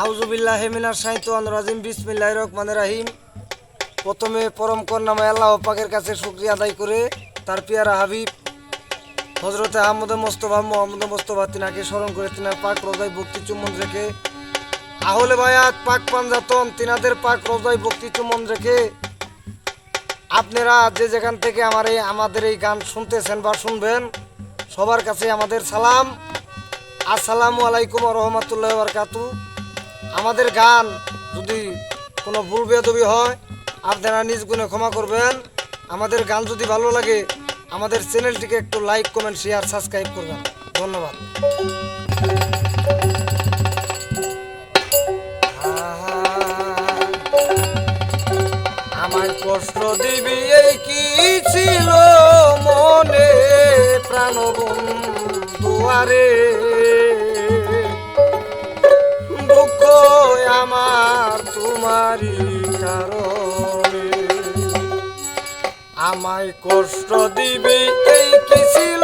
আউযুবিল্লাহি মিনাশ শাইতানির রাজিম বিসমিল্লাহির রহমানির রহিম। প্রথমে পরম করুণাময় আল্লাহ পাকের কাছে শুকরিয়া আদায় করে তার পিয়ারা হাবিব হযরতে আহমদে মোস্তফা মুহাম্মদে মোস্তফা তিনাকে স্মরণ করে তিনার পাক রোজায় ভক্তি চুম্বন রেখে আহলে বায়াত পাক পাঞ্জাতন তিনাদের পাক রোজায় ভক্তি চুম্বন রেখে আপনারা যে যেখান থেকে আমাদের এই গান শুনতেছেন বা শুনবেন সবার কাছে আমাদের সালাম, আসসালামু আলাইকুম ওয়া রাহমাতুল্লাহি ওয়া বারাকাতুহু। আমাদের গান যদি কোনো ভুল বেয়াদবি হয় আপনারা নিজ গুণে ক্ষমা করবেন। আমাদের গান যদি ভালো লাগে আমাদের চ্যানেলটিকে একটু লাইক কমেন্ট শেয়ার সাবস্ক্রাইব করবেন। ধন্যবাদ। আমায় কষ্ট দিবি এই কি ছিল মনে প্রাণবন্ধু আরে, দুঃখ আমার তোমারই কারণে। আমায় কষ্ট দিবি এই কি ছিল